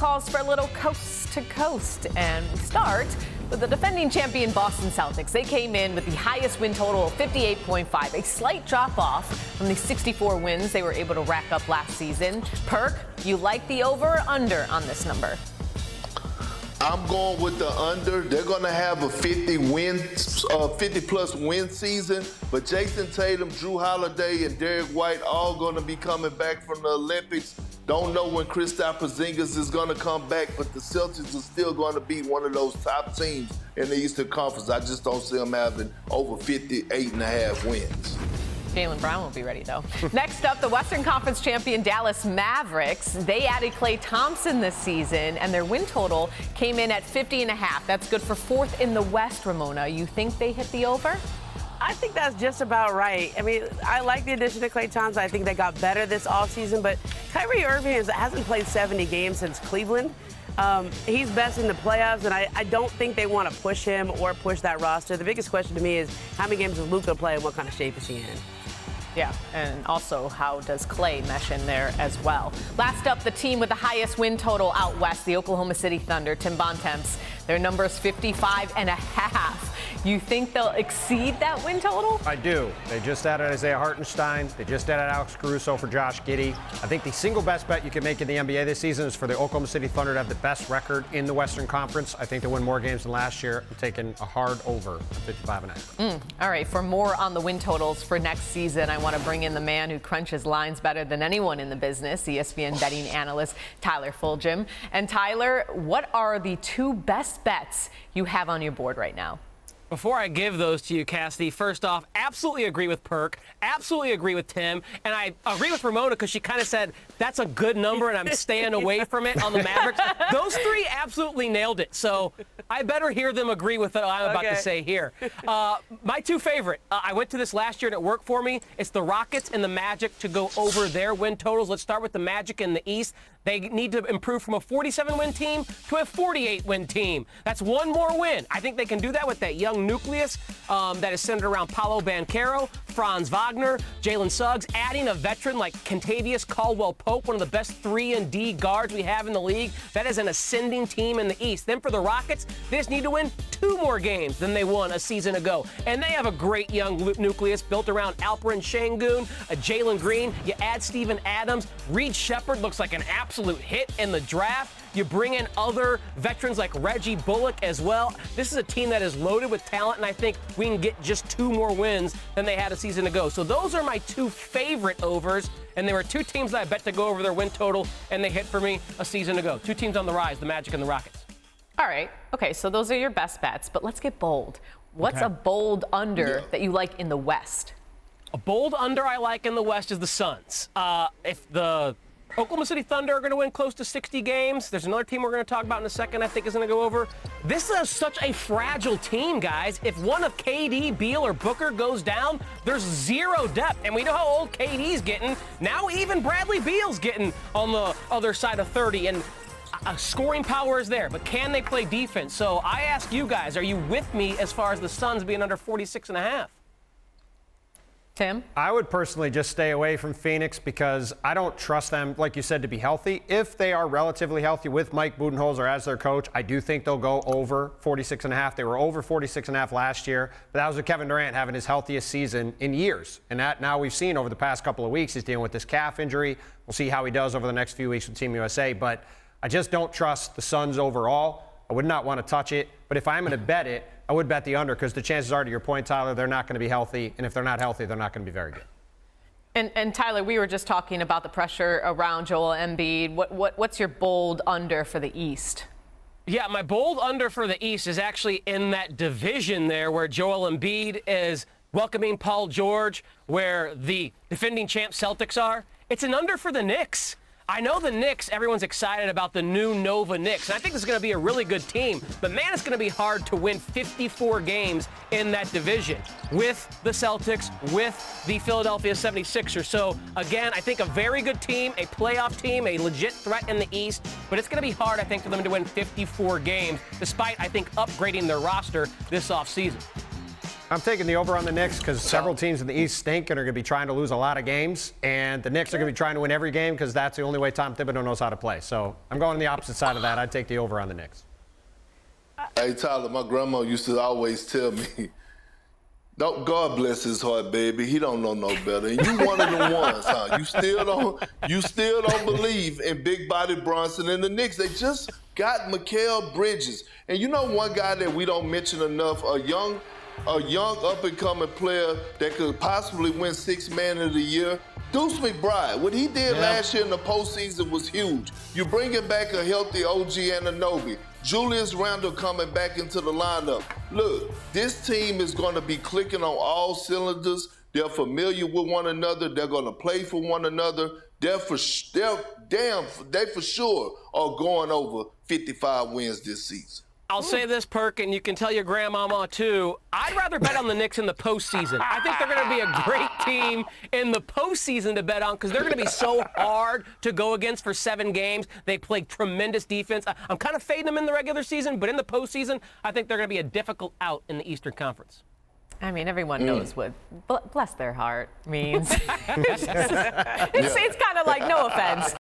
calls for a little coast to coast. And we start with the defending champion Boston Celtics. They came in with the highest win total of 58.5, a slight drop off from the 64 wins they were able to rack up last season. Perk, you like the over or under on this number? I'm going with the under. They're going to have a 50-plus win season, but Jason Tatum, Drew Holiday, and Derek White all going to be coming back from the Olympics. Don't know when Kristaps Porzingis is going to come back, but the Celtics are still going to be one of those top teams in the Eastern Conference. I just don't see them having over 58.5 wins. Jaylen Brown will be ready, though. Next up, the Western Conference champion Dallas Mavericks. They added Klay Thompson this season, and their win total came in at 50.5. That's good for fourth in the West, Ramona. You think they hit the over? I think that's just about right. I mean, I like the addition of Klay Thompson. I think they got better this offseason, but Kyrie Irving hasn't played 70 games since Cleveland. He's best in the playoffs, and I don't think they want to push him or push that roster. The biggest question to me is how many games does Luka play and what kind of shape is he in? Yeah, and also how does Klay mesh in there as well? Last up, the team with the highest win total out west, the Oklahoma City Thunder, Tim Bontemps. Their number is 55.5. You think they'll exceed that win total? I do. They just added Isaiah Hartenstein. They just added Alex Caruso for Josh Giddey. I think the single best bet you can make in the NBA this season is for the Oklahoma City Thunder to have the best record in the Western Conference. I think they'll win more games than last year. I'm taking a hard over 55.5. All right, for more on the win totals for next season, I want to bring in the man who crunches lines better than anyone in the business, ESPN betting analyst Tyler Fulghum. And Tyler, what are the two best bets you have on your board right now? Before I give those to you, Cassidy, first off, absolutely agree with Perk, absolutely agree with Tim, and I agree with Ramona because she kind of said that's a good number and I'm staying away from it on the Mavericks. Those three absolutely nailed it, so I better hear them agree with what I'm about to say here. My two favorite, I went to this last year and it worked for me. It's the Rockets and the Magic to go over their win totals. Let's start with the Magic in the East. They need to improve from a 47-win team to a 48-win team. That's one more win. I think they can do that with that young nucleus that is centered around Paolo Banchero, Franz Wagner, Jalen Suggs, adding a veteran like Kentavious Caldwell-Pope, one of the best 3-and-D guards we have in the league. That is an ascending team in the East. Then for the Rockets, they just need to win 2 more games than they won a season ago. And they have a great young nucleus built around Alperen Şengün, Jalen Green. You add Steven Adams. Reed Shepherd looks like an absolute hit in the draft. You bring in other veterans like Reggie Bullock as well. This is a team that is loaded with talent, and I think we can get just 2 more wins than they had a season ago. So those are my 2 favorite overs, and there were 2 teams that I bet to go over their win total, and they hit for me a season ago. 2 teams on the rise, the Magic and the Rockets. All right. Okay, so those are your best bets, but let's get bold. What's a bold under that you like in the West? A bold under I like in the West is the Suns. If the Oklahoma City Thunder are going to win close to 60 games. There's another team we're going to talk about in a second I think is going to go over. This is such a fragile team, guys. If one of KD, Beal, or Booker goes down, there's 0 depth. And we know how old KD's getting. Now even Bradley Beal's getting on the other side of 30. And scoring power is there, but can they play defense? So I ask you guys, are you with me as far as the Suns being under 46.5? Tim? I would personally just stay away from Phoenix because I don't trust them, like you said, to be healthy. If they are relatively healthy with Mike Budenholzer as their coach, I do think they'll go over 46.5. They were over 46.5 last year, but that was with Kevin Durant having his healthiest season in years. And that now we've seen over the past couple of weeks he's dealing with this calf injury. We'll see how he does over the next few weeks with Team USA. But I just don't trust the Suns overall. I would not want to touch it. But if I'm going to bet it, I would bet the under because the chances are, to your point, Tyler, they're not going to be healthy. And if they're not healthy, they're not going to be very good. And Tyler, we were just talking about the pressure around Joel Embiid. What's your bold under for the East? Yeah, my bold under for the East is actually in that division there where Joel Embiid is welcoming Paul George, where the defending champ Celtics are. It's an under for the Knicks. I know the Knicks, everyone's excited about the new Nova Knicks, and I think this is going to be a really good team. But, man, it's going to be hard to win 54 games in that division with the Celtics, with the Philadelphia 76ers. So, again, I think a very good team, a playoff team, a legit threat in the East. But it's going to be hard, I think, for them to win 54 games, despite, I think, upgrading their roster this offseason. I'm taking the over on the Knicks because several teams in the East stink and are going to be trying to lose a lot of games. And the Knicks are going to be trying to win every game because that's the only way Tom Thibodeau knows how to play. So I'm going on the opposite side of that. I'd take the over on the Knicks. Hey, Tyler, my grandma used to always tell me, "Don't God bless his heart, baby. He don't know no better." And you one of them ones, huh? You still don't believe in big body Bronson and the Knicks. They just got Mikal Bridges. And you know one guy that we don't mention enough, a young up-and-coming player that could possibly win Sixth Man of the Year, Deuce McBride. What he did last year in the postseason was huge. You bringing back a healthy OG Anunoby. Julius Randle coming back into the lineup. Look, this team is going to be clicking on all cylinders. They're familiar with one another. They're going to play for one another. They for sure are going over 55 wins this season. I'll say this, Perk, and you can tell your grandmama, too. I'd rather bet on the Knicks in the postseason. I think they're going to be a great team in the postseason to bet on because they're going to be so hard to go against for 7 games. They play tremendous defense. I'm kind of fading them in the regular season, but in the postseason, I think they're going to be a difficult out in the Eastern Conference. I mean, everyone knows what bless their heart means. It's kind of like, no offense,